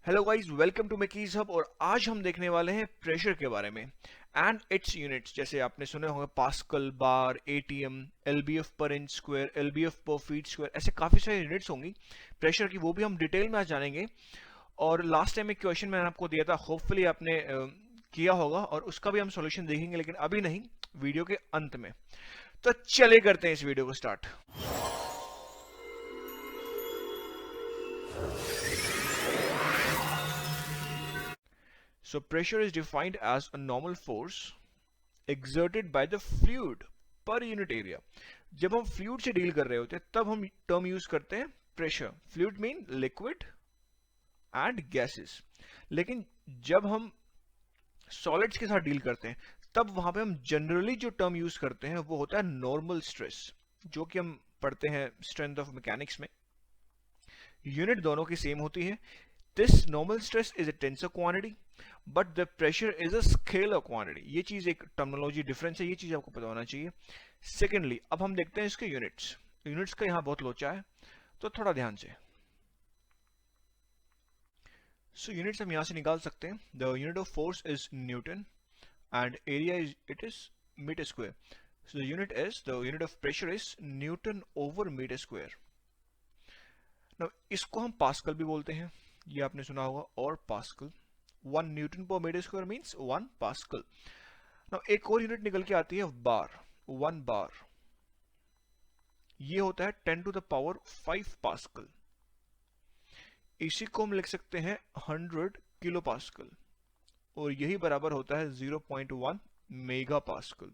Hello guys, welcome to Mackie's hub. और आज हम देखने वाले हैं प्रेशर के बारे में एंड इट्स यूनिट्स। जैसे आपने सुने होंगे पास्कल, बार, एटीएम, एलबीएफ पर इंच स्क्वायर, एलबीएफ पर फीट स्क्वायर, ऐसे काफ़ी सारी यूनिट्स होंगी प्रेशर की, वो भी हम डिटेल में आज जानेंगे। और लास्ट टाइम एक क्वेश्चन मैंने आपको दिया था, होपफुली आपने किया होगा और उसका भी हम सॉल्यूशन देखेंगे, लेकिन अभी नहीं, वीडियो के अंत में। तो चलिए करते हैं इस वीडियो को start. So pressure is defined as a normal force exerted by the fluid per unit area। जब हम फ्लूइड से डील कर रहे होते हैं तब हम टर्म यूज करते हैं pressure. Fluid mean liquid and gases. लेकिन जब हम सॉलिड्स के साथ डील करते हैं तब वहां पे हम जनरली जो टर्म यूज करते हैं वो होता है नॉर्मल स्ट्रेस, जो कि हम पढ़ते हैं स्ट्रेंथ ऑफ मैकेनिक्स में। यूनिट दोनों की सेम होती है। This normal stress is a tensor quantity, but the pressure is a scalar quantity। ये चीज एक टर्मिनोलॉजी डिफरेंस है, ये चीज आपको पता होना चाहिए। सेकेंडली, अब हम देखते हैं इसके यूनिट्स। यूनिट्स का यहाँ बहुत लोचा है, तो थोड़ा ध्यान से। सो यूनिट्स हम यहाँ से निकाल सकते हैं। The unit of force is newton and area is metre square. So the unit of pressure is newton over metre square. Now इसको हम पास्कल भी बोलते हैं, ये आपने सुना होगा, और पास्कल। 1 न्यूटन पर metre square means 1 pascal. Now एक और यूनिट निकल के आती है बार। 1 बार, ये होता है 10 टू द पावर 5 पास्कल। इसी को हम लिख सकते हैं 100 किलो पास्कल, और यही बराबर होता है 0.1 mega pascal.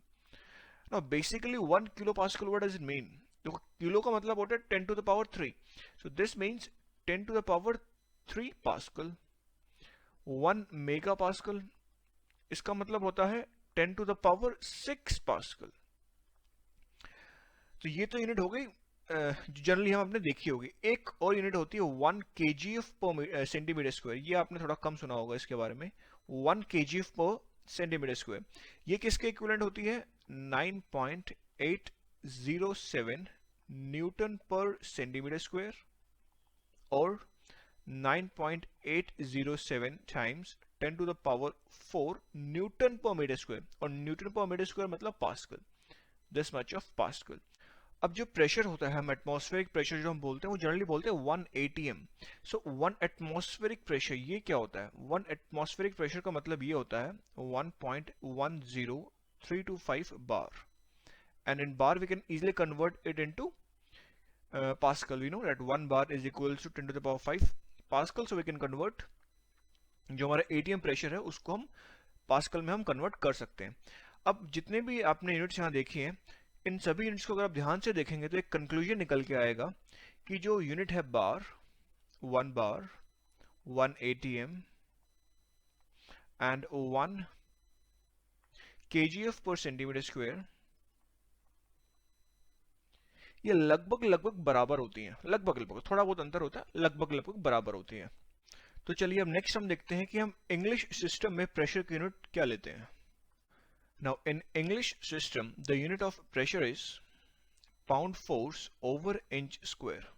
Now basically 1 kilo pascal, what does it mean? देखो, किलो का मतलब होता है 10 to the power 3, so this means 10 to the power 3 pascal. 1 mega pascal, इसका मतलब होता है 10 टू द पावर 6 पास्कल। तो ये तो यूनिट हो गई जो जनरली हम आपने देखी होगी। एक और यूनिट होती है 1 kgf पर सेंटीमीटर स्क्वायर। ये आपने थोड़ा कम सुना होगा इसके बारे में। 1 kgf पर सेंटीमीटर स्क्वायर, ये किसके इक्विवेलेंट होती है? 9.807 न्यूटन पर सेंटीमीटर स्क्वायर, और 9.807 times 10 to the power 4 newton पर मीटर स्क्वायर, और न्यूटन पर मीटर स्क्वायर मतलब pascal. This much of pascal. अब जो प्रेशर होता है, हम एटमॉस्फेरिक प्रेशर जो हम बोलते हैं, वो जनरली बोलते हैं 1 atm। सो 1 एटमॉस्फेरिक प्रेशर ये क्या होता है? 1 एटमॉस्फेरिक प्रेशर का मतलब ये होता है 1.10325 bar, and in bar we can easily convert it into Pascal। We know that 1 bar is equals to 10 to the power 5 Pascal, so we can convert जो हमारा ATM प्रेशर है उसको हम पास्कल में हम कन्वर्ट कर सकते हैं। अब जितने भी आपने यूनिट्स यहाँ देखी हैं, इन सभी यूनिट्स को अगर आप ध्यान से देखेंगे तो एक कंक्लूजन निकल के आएगा कि जो यूनिट है बार, 1 ATM एंड 1 kgf पर सेंटीमीटर स्क्वायर, ये लगभग बराबर होती हैं। लगभग, थोड़ा बहुत अंतर होता है, लगभग बराबर होती हैं। तो चलिए अब नेक्स्ट हम देखते हैं कि हम इंग्लिश सिस्टम में प्रेशर की यूनिट क्या लेते हैं। Now in English system the unit of pressure is pound force over inch square,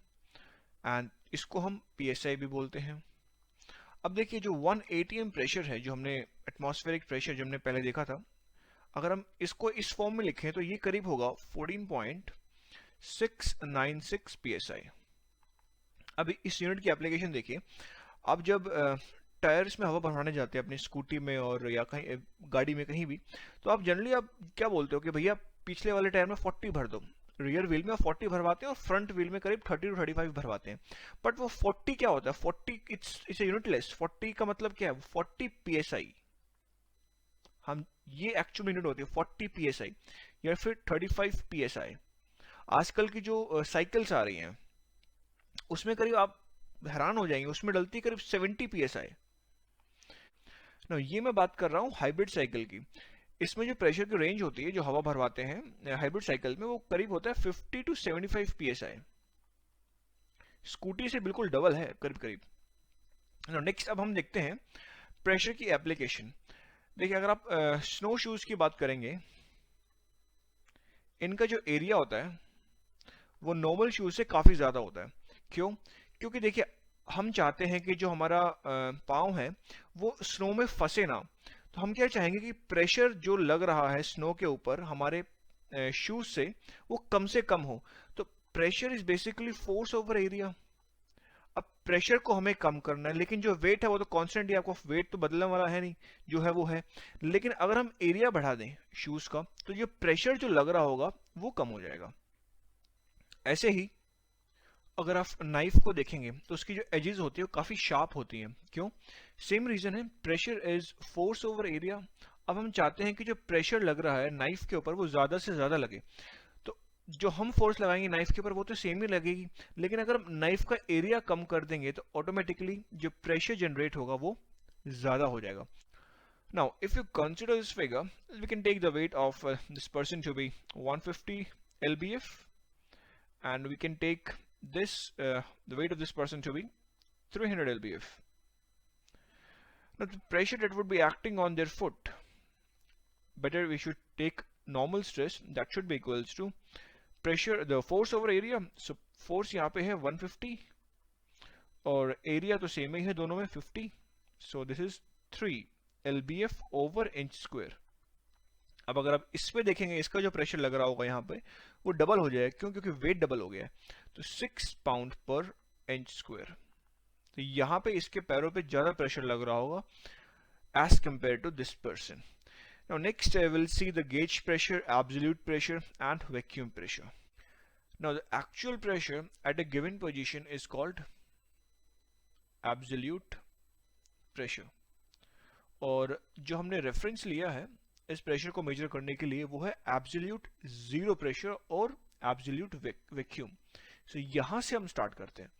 and इसको हम psi भी बोलते हैं। अब देखिए, जो 1 atm प्रेशर है, जो हमने एटमॉस्फेरिक प्रेशर जो हमने पहले देखा था, अगर हम इसको इस फॉर्म में लिखें तो ये करीब होगा 14.696 psi। अभी इस यूनिट की एप्लीकेशन देखिए। आप जब टायर्स में हवा भरवाने जाते हैं अपनी स्कूटी में और या कहीं गाड़ी में कहीं भी, तो आप जनरली आप क्या बोलते हो कि भैया पिछले वाले टायर में 40 भर दो। रियर व्हील में 40 भरवाते हैं और फ्रंट व्हील में करीब 30 टू 35 भरवाते हैं। बट वो 40 क्या होता है? 40 इट्स यूनिटलेस। 40 का मतलब क्या है? 40 psi। हम ये एक्चुअल यूनिट होती है 40 psi या फिर 35 psi। आजकल की जो साइकिल्स आ रही हैं उसमें करीब आप हैरान हो जाएंगे, उसमें डलती करीब 70 psi। ना, ये मैं बात कर रहा हूँ हाइब्रिड साइकिल की। इसमें जो प्रेशर की रेंज होती है जो हवा भरवाते हैं हाइब्रिड साइकिल में, वो करीब होता है 50 टू 75 psi। स्कूटी से बिल्कुल डबल है करीब। नेक्स्ट अब हम देखते हैं प्रेशर की एप्लीकेशन। देखिए, अगर आप स्नो शूज की बात करेंगे, इनका जो एरिया होता है वो नॉर्मल शूज से काफी ज्यादा होता है। क्यों? क्योंकि देखिए, हम चाहते हैं कि जो हमारा पाँव है वो स्नो में फंसे ना, तो हम क्या चाहेंगे कि प्रेशर जो लग रहा है स्नो के ऊपर हमारे शूज से कम हो। तो pressure is basically force over area. अब प्रेशर को हमें कम करना है, लेकिन जो वेट है वो तो कांस्टेंट ही, आपको वेट तो बदलने वाला है नहीं, जो है वो है। लेकिन अगर हम एरिया बढ़ा दें शूज का, तो ये प्रेशर जो लग रहा होगा वो कम हो जाएगा। ऐसे ही अगर आप नाइफ को देखेंगे तो उसकी जो एजेस होती है वो काफी शार्प होती हैं। क्यों? सेम रीजन है, pressure is force over area. अब हम चाहते हैं कि जो प्रेशर लग रहा है नाइफ के ऊपर वो ज्यादा से ज्यादा लगे। तो जो हम फोर्स लगाएंगे नाइफ के ऊपर वो तो सेम ही लगेगी, लेकिन अगर हम नाइफ का एरिया कम कर देंगे तो ऑटोमेटिकली जो प्रेशर जनरेट होगा वो ज्यादा हो जाएगा। Now if you consider this figure, we can take the weight of this person to be 150 lbf, and we can take this the weight of this person to be 300 lbf. Now the pressure that would be acting on their foot, better we should take normal stress, that should be equals to pressure, the force over area. So force यहाँ पे है 150 और area तो same ही है दोनों में 50, so this is 3 lbf over inch square. अब अगर आप इस पे देखेंगे, इसका जो प्रेशर लग रहा होगा यहाँ पे वो डबल हो जाएगा। क्यों? क्योंकि वेट डबल हो गया है। तो 6 पाउंड पर इंच स्क्वायर। तो यहाँ पे इसके पैरों पे ज्यादा प्रेशर लग रहा होगा as compared to this person. Now next I will see the gauge pressure, absolute pressure and vacuum pressure. Now the actual pressure at a given position is called absolute pressure, और जो हमने reference लिया है इस pressure को major करने के लिए वो है एब्सोल्यूट जीरो प्रेशर और एब्सोल्यूट वैक्यूम। सो यहां से हम स्टार्ट करते हैं।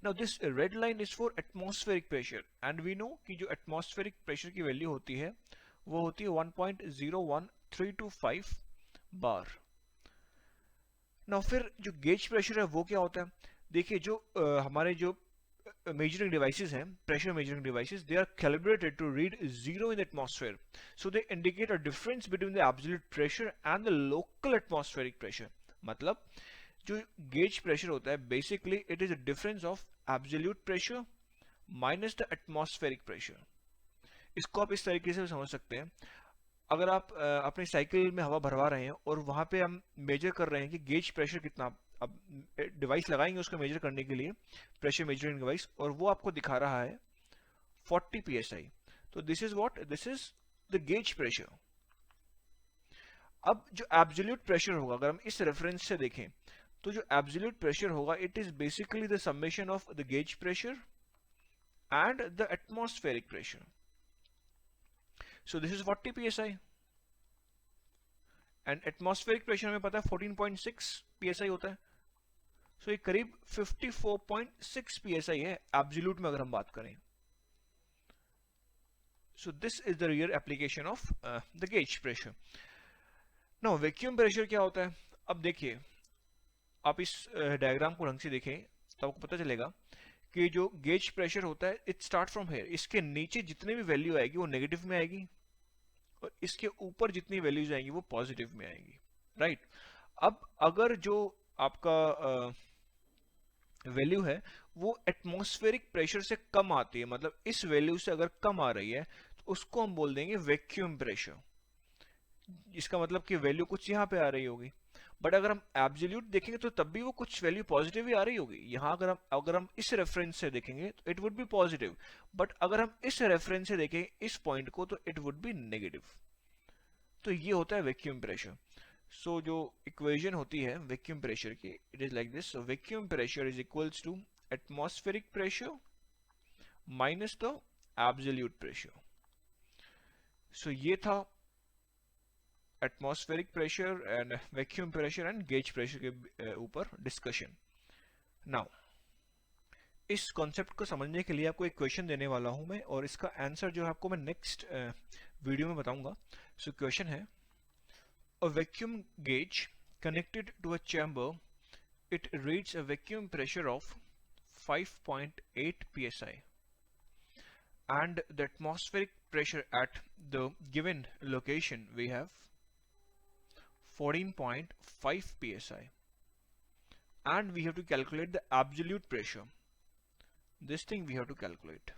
Now this red line is for atmospheric pressure and we know कि जो एटमॉस्फेरिक प्रेशर की वैल्यू होती है वो होती है 1.01325 बार। नाउ फिर जो गेज प्रेशर है वो क्या होता है? देखिए जो हमारे जो measuring devices हैं, pressure measuring devices, they are calibrated to read zero in the atmosphere. So they indicate a difference between the absolute pressure and the local atmospheric pressure. मतलब जो gauge pressure होता है basically it is a difference of absolute pressure minus the atmospheric pressure. इसको आप इस तरीके से समझ सकते हैं। अगर आप अपनी साइकिल में हवा भरवा रहे हैं और वहां पे हम मेजर कर रहे हैं कि गेज प्रेशर कितना, अब डिवाइस लगाएंगे उसको मेजर करने के लिए, प्रेशर मेजरिंग डिवाइस, और वो आपको दिखा रहा है 40 psi। तो this is what, this is the gauge pressure. अब जो एब्सोल्यूट प्रेशर होगा अगर हम इस रेफरेंस से देखें तो जो एब्सोल्यूट प्रेशर होगा it is basically the summation of the gauge pressure and the atmospheric pressure. So this is 40 psi and atmospheric pressure हमें पता है 14.6 psi होता है। सो ये करीब 54.6 psi है एब्सोल्यूट में अगर हम बात करें। So this is the real application of the gauge pressure. Now vacuum pressure क्या होता है? अब देखिए आप इस डायग्राम को ढंग से देखें तो आपको पता चलेगा कि जो गेज प्रेशर होता है इट स्टार्ट फ्रॉम हेयर, इसके नीचे जितनी भी वैल्यू आएगी वो नेगेटिव में आएगी और इसके ऊपर जितनी वैल्यूज आएंगी वो पॉजिटिव में आएंगी, राइट? अब अगर जो आपका वैल्यू है वो एटमॉस्फेरिक प्रेशर से कम आती है, मतलब इस वैल्यू से अगर कम आ रही है तो उसको हम बोल देंगे वैक्यूम प्रेशर। इसका मतलब कि वैल्यू कुछ यहाँ पे आ रही होगी, बट अगर हम एब्सोल्यूट देखेंगे तो तब भी वो कुछ वैल्यू पॉजिटिव ही आ रही होगी। यहाँ अगर हम इस रेफरेंस से देखेंगे तो it would be positive, but अगर हम इस रेफरेंस से देखें इस पॉइंट को तो इट वुड बी नेगेटिव। तो ये होता है वैक्यूम प्रेशर। सो जो इक्वेशन होती है वैक्यूम प्रेशर की it is like this, vacuum pressure is equals to atmospheric pressure minus the absolute pressure. So ये था atmospheric pressure and vacuum pressure and gauge pressure के ऊपर डिस्कशन। नाउ इस concept को समझने के लिए आपको एक क्वेश्चन देने वाला हूं मैं, और इसका आंसर जो है आपको मैं नेक्स्ट वीडियो में बताऊंगा। सो क्वेश्चन है, a vacuum gauge connected to a chamber, it reads a vacuum pressure of 5.8 psi and the atmospheric pressure at the given location we have 14.5 psi, and we have to calculate the absolute pressure This thing we have to calculate.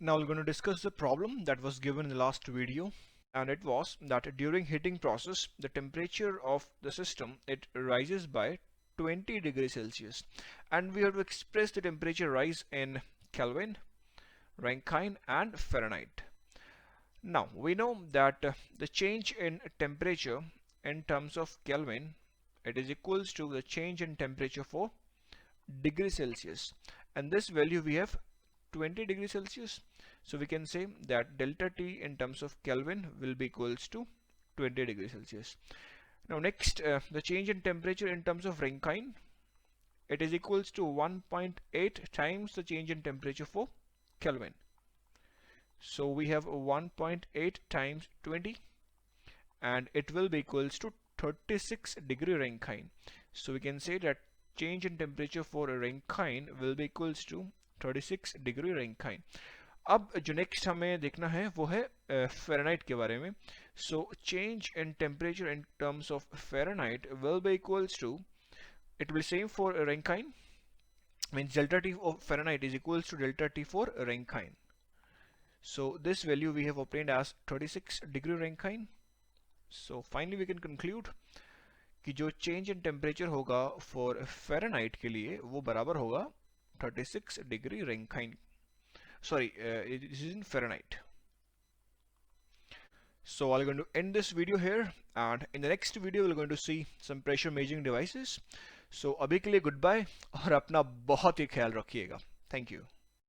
Now we're going to discuss the problem that was given in the last video, and it was that during heating process the temperature of the system, it rises by 20 degrees Celsius, and we have to express the temperature rise in Kelvin, Rankine and Fahrenheit. Now we know that the change in temperature in terms of Kelvin, it is equals to the change in temperature for degree Celsius, and this value we have 20 degrees Celsius. So we can say that delta T in terms of Kelvin will be equals to 20 degrees Celsius. Now next, the change in temperature in terms of Rankine, it is equals to 1.8 times the change in temperature for Kelvin. So we have 1.8 times 20, and it will be equals to 36 degree Rankine. So we can say that change in temperature for a Rankine will be equals to 36 degree Rankine. अब जो next हमें देखना है वो है Fahrenheit के बारे में. So change in temperature in terms of Fahrenheit will be equals to, it will be same for Rankine, means delta T of Fahrenheit is equals to delta T for Rankine. So this value we have obtained as 36 degree Rankine. So finally we can conclude कि जो change in temperature होगा for Fahrenheit के लिए वो बराबर होगा 36 degree Rankine. Sorry, this is in Fahrenheit. So I'm going to end this video here, and in the next video we're going to see some pressure measuring devices. So अभी के लिए goodbye और अपना बहुत ही ख्याल रखिएगा. Thank you.